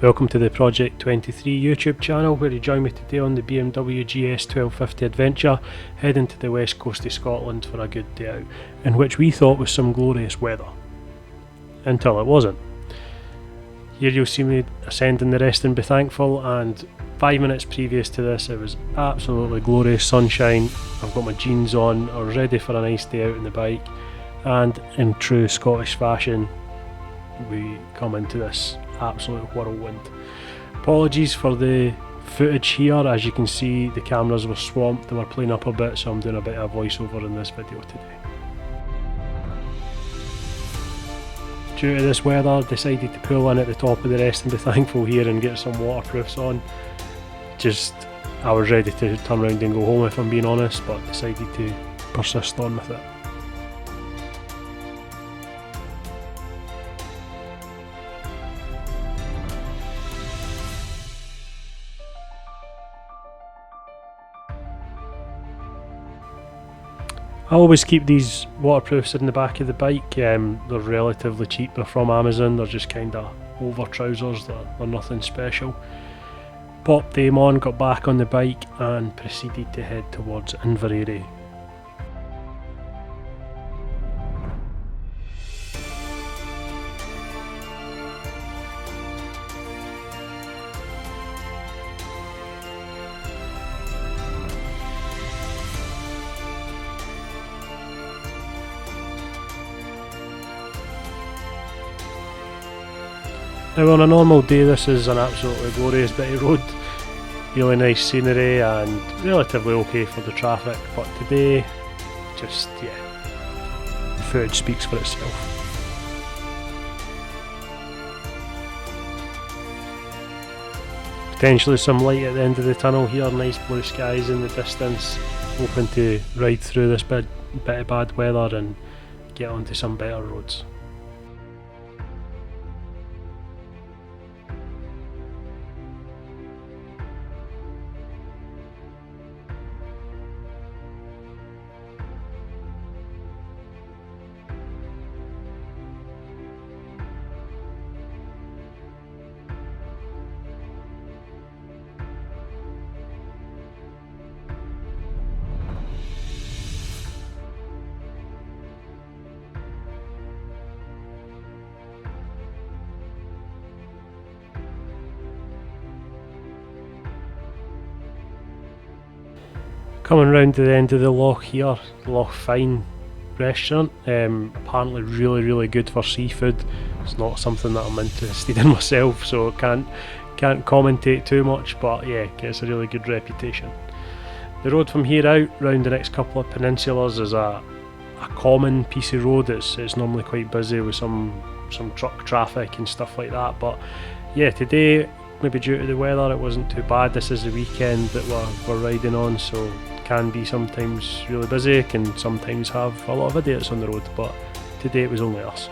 Welcome to the Project2three YouTube channel, where you join me today on the BMW GS 1250 adventure, heading to the west coast of Scotland for a good day out, in which we thought was some glorious weather. Until it wasn't. Here you'll see me ascending the rest and be thankful, and 5 minutes previous to this it was absolutely glorious sunshine. I've got my jeans on, I was ready for a nice day out on the bike, and in true Scottish fashion we come into this absolute whirlwind. Apologies for the footage here. As you can see, the cameras were swamped, they were playing up a bit, so I'm doing a bit of voiceover in this video today. Due to this weather, decided to pull in at the top of the rest and be thankful here and get some waterproofs on. I was ready to turn around and go home if I'm being honest, but decided to persist on with it. I always keep these waterproofs in the back of the bike. They're relatively cheap, they're from Amazon, they're just kind of over trousers, they're nothing special. Popped them on, got back on the bike and proceeded to head towards Inveraray. Now on a normal day this is an absolutely glorious bit of road, really nice scenery and relatively okay for the traffic, but today, the footage speaks for itself. Potentially some light at the end of the tunnel here, nice blue skies in the distance, hoping to ride through this bit of bad weather and get onto some better roads. Coming round to the end of the loch here, Loch Fyne restaurant, apparently really good for seafood. It's not something that I'm interested in myself, so can't commentate too much, but yeah, gets a really good reputation. The road from here out, round the next couple of peninsulas, is a common piece of road. It's normally quite busy with some truck traffic and stuff like that, but yeah, today, maybe due to the weather, it wasn't too bad. This is the weekend that we're riding on, so can be sometimes really busy, can sometimes have a lot of idiots on the road, but today it was only us.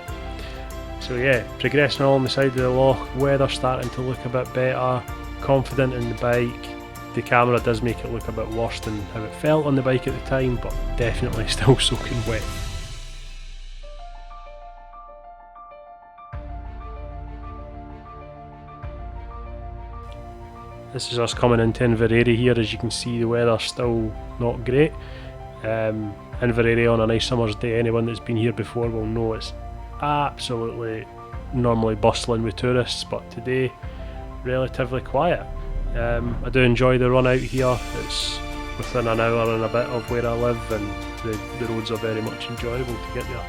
So yeah, progressing along the side of the loch, weather starting to look a bit better, confident in the bike. The camera does make it look a bit worse than how it felt on the bike at the time, but definitely still soaking wet. This is us coming into Inveraray here. As you can see, the weather's still not great. Inveraray on a nice summer's day, anyone that's been here before will know it's absolutely normally bustling with tourists, but today relatively quiet. I do enjoy the run out here. It's within an hour and a bit of where I live, and the roads are very much enjoyable to get there.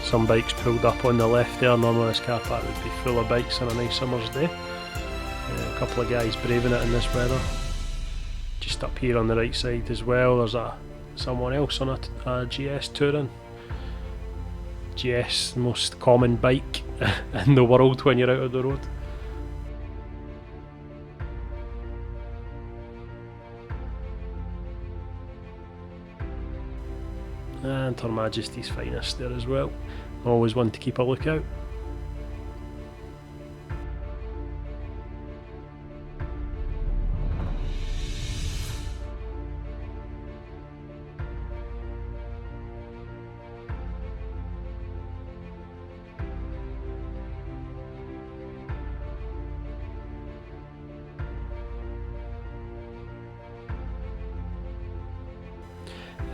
Some bikes pulled up on the left there. Normally this car park would be full of bikes on a nice summer's day. A couple of guys braving it in this weather. Just up here on the right side as well, there's someone else on a GS touring. GS, the most common bike in the world when you're out of the road. and Her Majesty's Finest there as well. Always one to keep a lookout.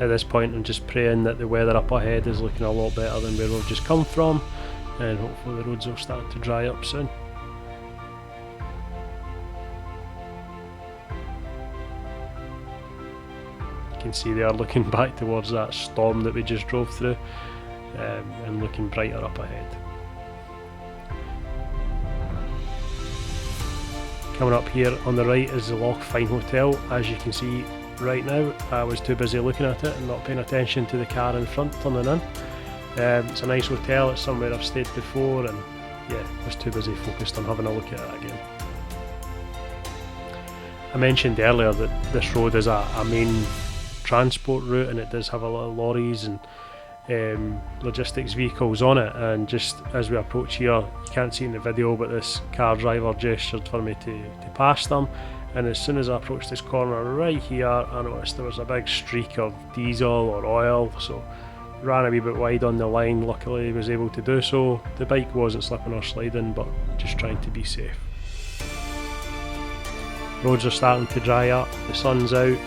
At this point I'm just praying that the weather up ahead is looking a lot better than where we've just come from, and hopefully the roads will start to dry up soon. You can see they are looking back towards that storm that we just drove through, and looking brighter up ahead. Coming up here on the right is the Loch Fyne Hotel. As you can see right now, I was too busy looking at it and not paying attention to the car in front turning in. It's a nice hotel, it's somewhere I've stayed before, and yeah, I was too busy focused on having a look at it again. I mentioned earlier that this road is a main transport route, and it does have a lot of lorries and logistics vehicles on it, and just as we approach here, you can't see in the video, but this car driver gestured for me to pass them. And as soon as I approached this corner right here, I noticed there was a big streak of diesel or oil, so ran a wee bit wide on the line. Luckily was able to do so. The bike wasn't slipping or sliding, but just trying to be safe. Roads are starting to dry up, the sun's out,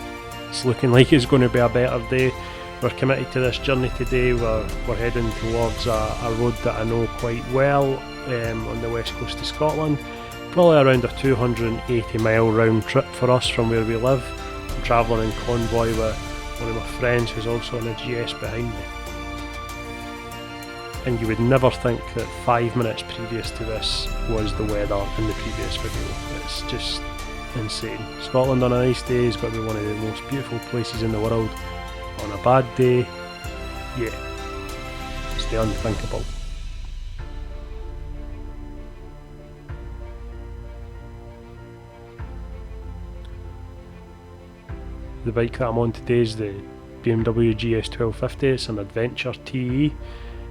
it's looking like it's going to be a better day. We're committed to this journey today. We're heading towards a road that I know quite well on the west coast of Scotland. Probably around a 280 mile round trip for us from where we live. I'm travelling in convoy with one of my friends who's also on a GS behind me. And you would never think that 5 minutes previous to this was the weather in the previous video. It's just insane. Scotland on a nice day has got to be one of the most beautiful places in the world. On a bad day, yeah, it's the unthinkable. The bike that I'm on today is the BMW GS 1250. It's an adventure TE. It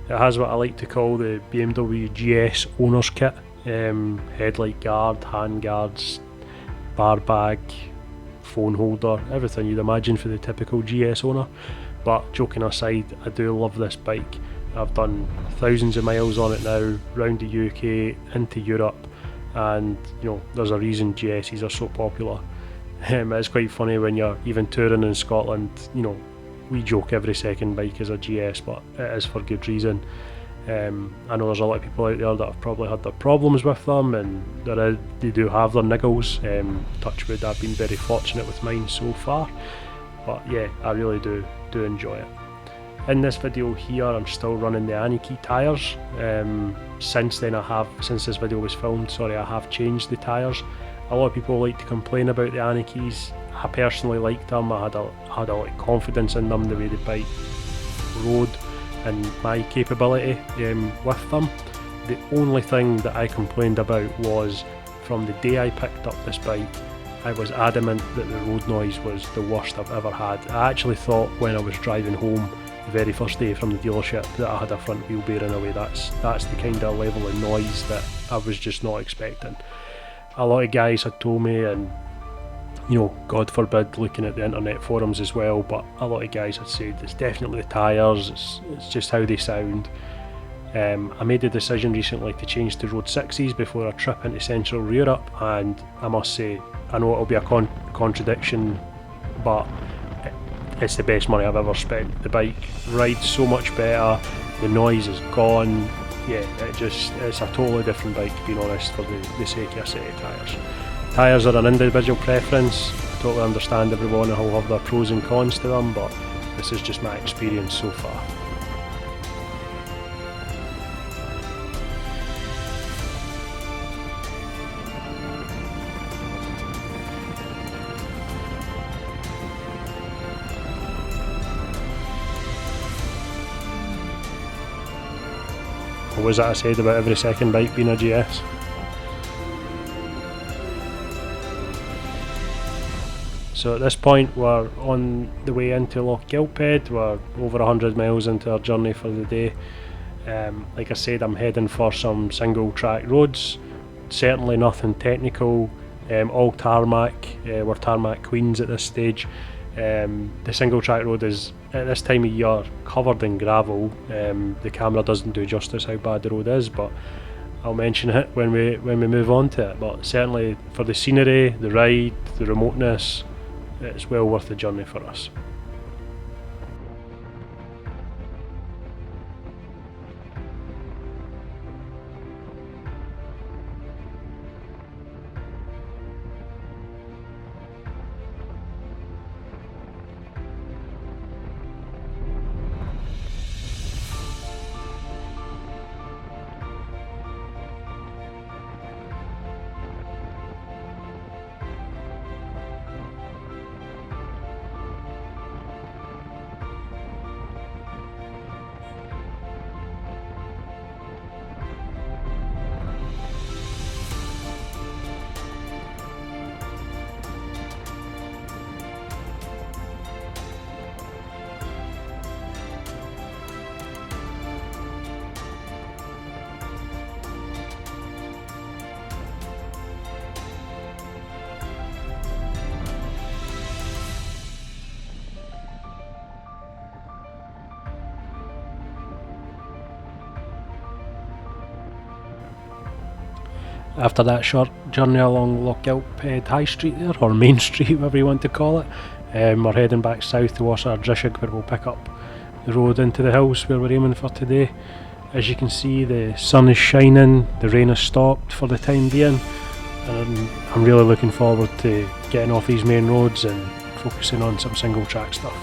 has what I like to call the BMW GS owner's kit. Headlight guard, hand guards, bar bag, phone holder, everything you'd imagine for the typical GS owner. But joking aside, I do love this bike. I've done thousands of miles on it now, round the UK, into Europe, and you know, there's a reason GSs are so popular. It's quite funny when you're even touring in Scotland, you know, we joke every second bike is a GS, but it is for good reason. I know there's a lot of people out there that have probably had their problems with them, and they do have their niggles. Touch wood, I've been very fortunate with mine so far, but yeah, I really do enjoy it. In this video here, I'm still running the Aniki tyres. Since this video was filmed, I have changed the tyres. A lot of people like to complain about the Anikis. I personally liked them. I had a lot of confidence in them, the way the bike rode and my capability with them. The only thing that I complained about was from the day I picked up this bike, I was adamant that the road noise was the worst I've ever had. I actually thought when I was driving home the very first day from the dealership that I had a front wheel bearing away. That's the kind of level of noise that I was just not expecting. A lot of guys had told me, and you know, God forbid, looking at the internet forums as well, but a lot of guys had said it's definitely the tyres, it's just how they sound. I made the decision recently to change to Road 6s before a trip into Central Europe, and I must say, I know it'll be a contradiction, but it's the best money I've ever spent. The bike rides so much better, the noise is gone. Yeah, it's a totally different bike, being honest, for the sake of a set of tyres. Tyres are an individual preference. I totally understand everyone will have their pros and cons to them, but this is just my experience so far. What was that I said about every second bike being a GS? So at this point we're on the way into Loch Gilphead. We're over 100 miles into our journey for the day. Like I said, I'm heading for some single track roads, certainly nothing technical, all tarmac. We're tarmac queens at this stage. The single track road is at this time of year covered in gravel. The camera doesn't do justice how bad the road is, but I'll mention it when we move on to it. But certainly for the scenery, the ride, the remoteness, it's well worth the journey for us. After that short journey along Loch Gilphead High Street there, or Main Street, whatever you want to call it, we're heading back south towards Ardrishig, where we'll pick up the road into the hills where we're aiming for today. As you can see, the sun is shining, the rain has stopped for the time being, and I'm really looking forward to getting off these main roads and focusing on some single track stuff.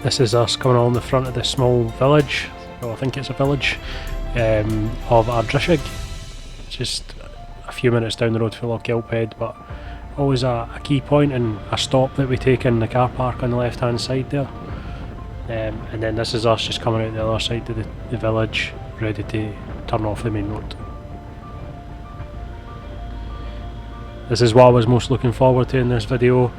This is us coming along the front of this small village, well I think it's a village, of Ardrishig. Just a few minutes down the road for Loch Gilphead, but always a key point and a stop that we take in the car park on the left hand side there. And then this is us just coming out the other side of the village, ready to turn off the main road. This is what I was most looking forward to in this video,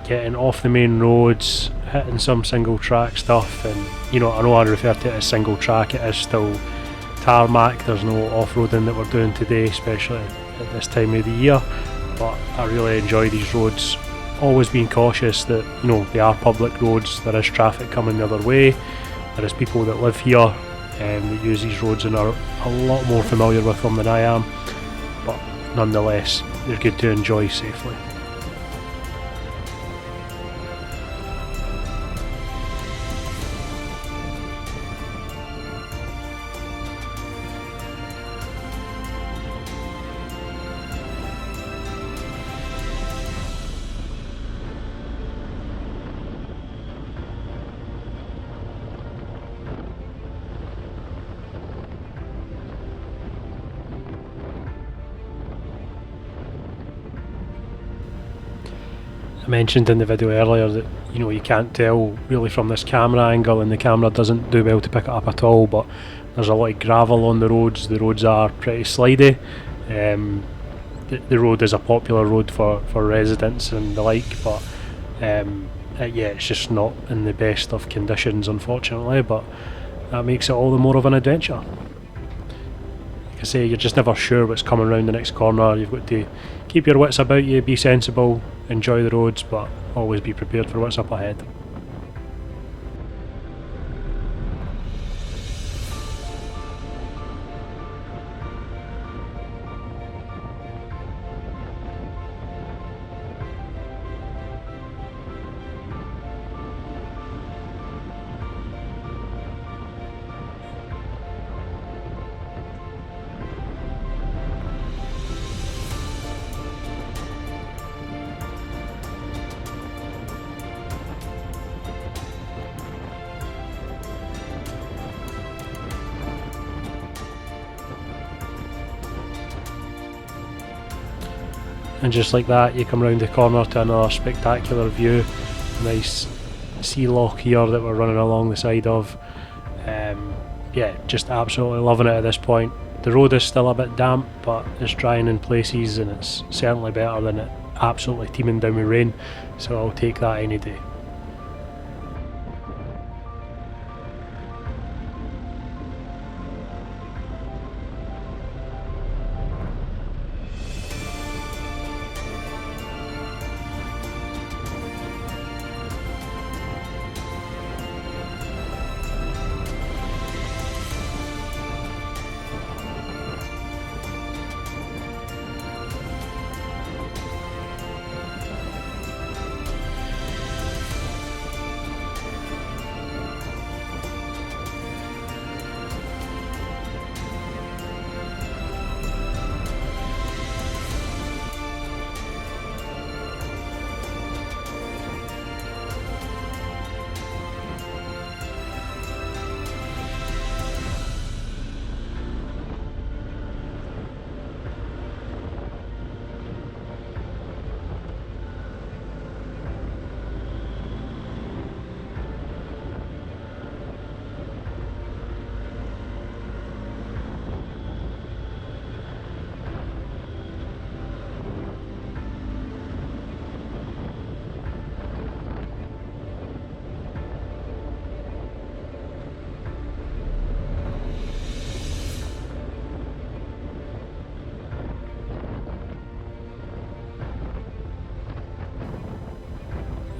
getting off the main roads, hitting some single track stuff. And you know, I know I refer to it as single track, it is still tarmac, there's no off-roading that we're doing today, especially at this time of the year, but I really enjoy these roads. Always being cautious that, you know, they are public roads, there is traffic coming the other way, there is people that live here and that use these roads and are a lot more familiar with them than I am, but nonetheless they're good to enjoy safely. I mentioned in the video earlier that you can't tell really from this camera angle, and the camera doesn't do well to pick it up at all, but there's a lot of gravel on the roads. The roads are pretty slidey. The road is a popular road for residents and the like, but yeah, it's just not in the best of conditions, unfortunately, but that makes it all the more of an adventure. Like I say, you're just never sure what's coming around the next corner. You've got to keep your wits about you, be sensible, enjoy the roads, but always be prepared for what's up ahead. And just like that, you come round the corner to another spectacular view. Nice sea loch here that we're running along the side of. Yeah, just absolutely loving it at this point. The road is still a bit damp, but it's drying in places, and it's certainly better than it absolutely teeming down with rain, so I'll take that any day.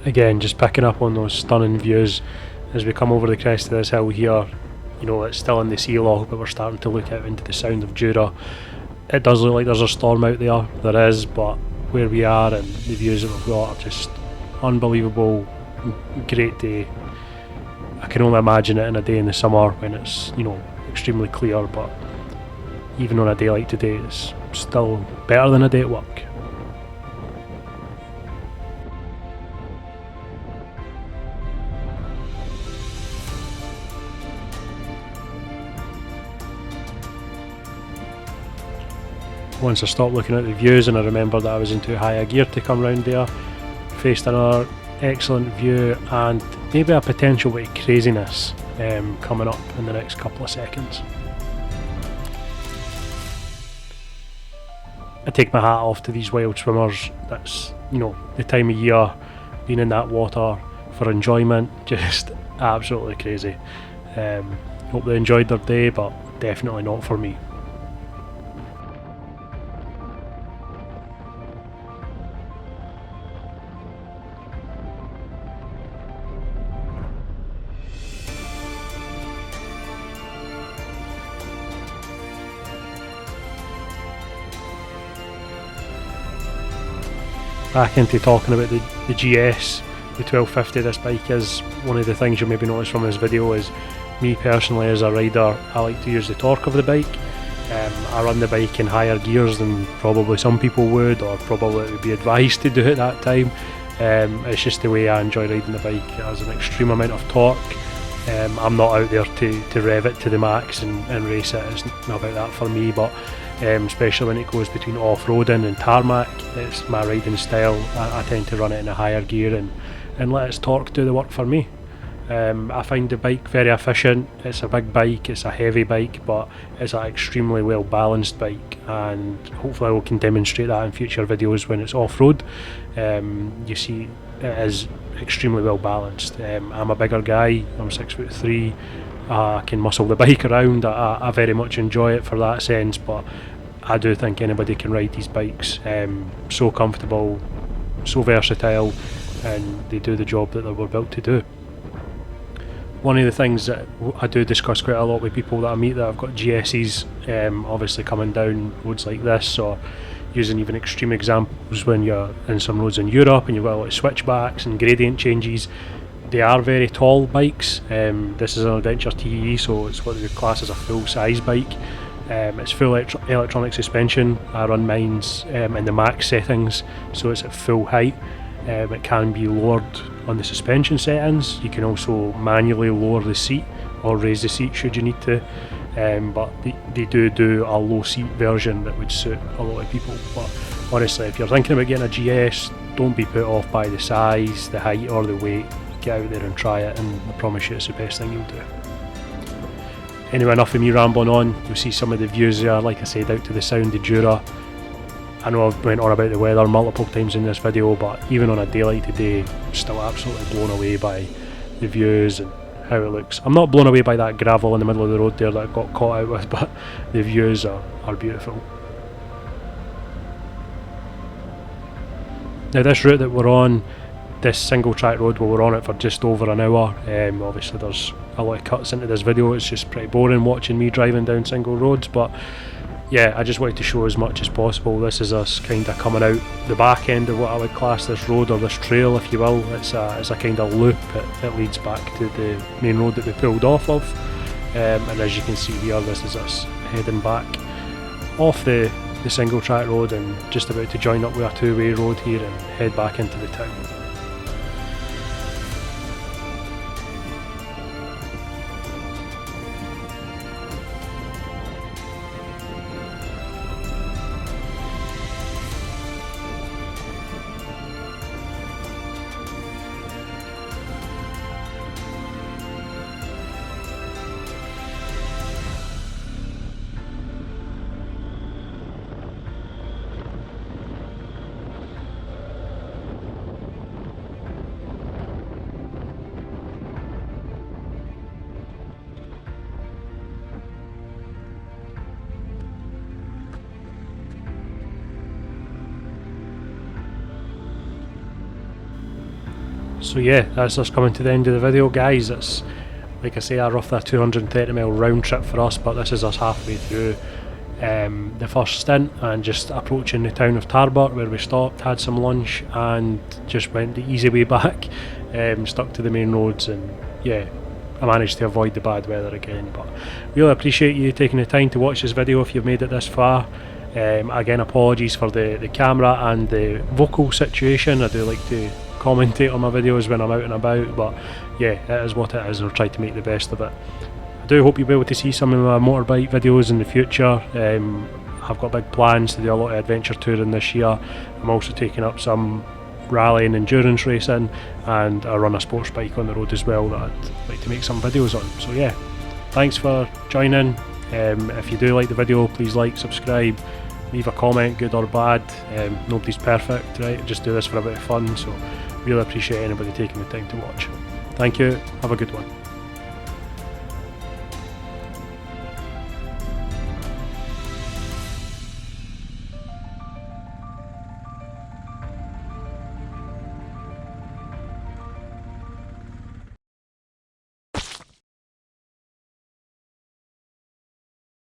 Again, just picking up on those stunning views as we come over the crest of this hill here. It's still in the sea loch, but we're starting to look out into the Sound of Jura. It does look like there's a storm out there. There is, but where we are and the views that we've got are just unbelievable. Great day. I can only imagine it in a day in the summer when it's extremely clear, but even on a day like today, it's still better than a day at work. Once I stopped looking at the views and I remembered that I was in too high a gear to come round there, faced another excellent view and maybe a potential bit of craziness coming up in the next couple of seconds. I take my hat off to these wild swimmers. That's the time of year, being in that water for enjoyment, just absolutely crazy. Hope they enjoyed their day, but definitely not for me. Back into talking about the GS, the 1250. This bike is one of the things you'll maybe notice from this video is me personally as a rider, I like to use the torque of the bike. I run the bike in higher gears than probably some people would, or probably would be advised to do at that time. It's just the way I enjoy riding the bike. It has an extreme amount of torque. I'm not out there to rev it to the max and race it. It's not about that for me, but especially when it goes between off-roading and tarmac. It's my riding style. I tend to run it in a higher gear and let its torque do the work for me. I find the bike very efficient. It's a big bike, it's a heavy bike, but it's an extremely well balanced bike, and hopefully I can demonstrate that in future videos when it's off-road. You see it is extremely well balanced. I'm a bigger guy, I'm 6'3". I can muscle the bike around. I very much enjoy it for that sense, but I do think anybody can ride these bikes. So comfortable, so versatile, and they do the job that they were built to do. One of the things that I do discuss quite a lot with people that I meet that have got GSs, obviously coming down roads like this, or using even extreme examples when you're in some roads in Europe and you've got a lot of switchbacks and gradient changes. They are very tall bikes. This is an Adventure TE, so it's what we class as a full size bike. It's full electronic suspension. I run mine's in the max settings, so it's at full height. It can be lowered on the suspension settings. You can also manually lower the seat or raise the seat should you need to, but they do a low seat version that would suit a lot of people. But honestly, if you're thinking about getting a GS, don't be put off by the size, the height or the weight. Get out there and try it, and I promise you it's the best thing you'll do. Anyway, enough of me rambling on. You'll see some of the views there, like I said, out to the Sound of Jura. I know I've went on about the weather multiple times in this video, but even on a day like today, I'm still absolutely blown away by the views and how it looks. I'm not blown away by that gravel in the middle of the road there that I got caught out with, but the views are beautiful. Now this route that we're on, this single track road, well, we're on it for just over an hour. Obviously there's a lot of cuts into this video. It's just pretty boring watching me driving down single roads, but yeah, I just wanted to show as much as possible. This is us kind of coming out the back end of what I would class this road, or this trail if you will. It's a kind of loop. It leads back to the main road that we pulled off of, and as you can see here, this is us heading back off the single track road and just about to join up with a two-way road here and head back into the town. So yeah, that's us coming to the end of the video, guys. It's, like I say, a roughly 230 mile round trip for us, but this is us halfway through the first stint and just approaching the town of Tarbert, where we stopped, had some lunch and just went the easy way back, stuck to the main roads, and yeah, I managed to avoid the bad weather again. But really appreciate you taking the time to watch this video if you've made it this far. Again, apologies for the camera and the vocal situation. I do like to commentate on my videos when I'm out and about, but yeah, it is what it is. I'll try to make the best of it. I do hope you'll be able to see some of my motorbike videos in the future. I've got big plans to do a lot of adventure touring this year. I'm also taking up some rally and endurance racing, and I run a sports bike on the road as well that I'd like to make some videos on. So yeah, thanks for joining. If you do like the video, please like, subscribe, leave a comment, good or bad. Nobody's perfect, right? I just do this for a bit of fun, so really appreciate anybody taking the time to watch. Thank you, have a good one.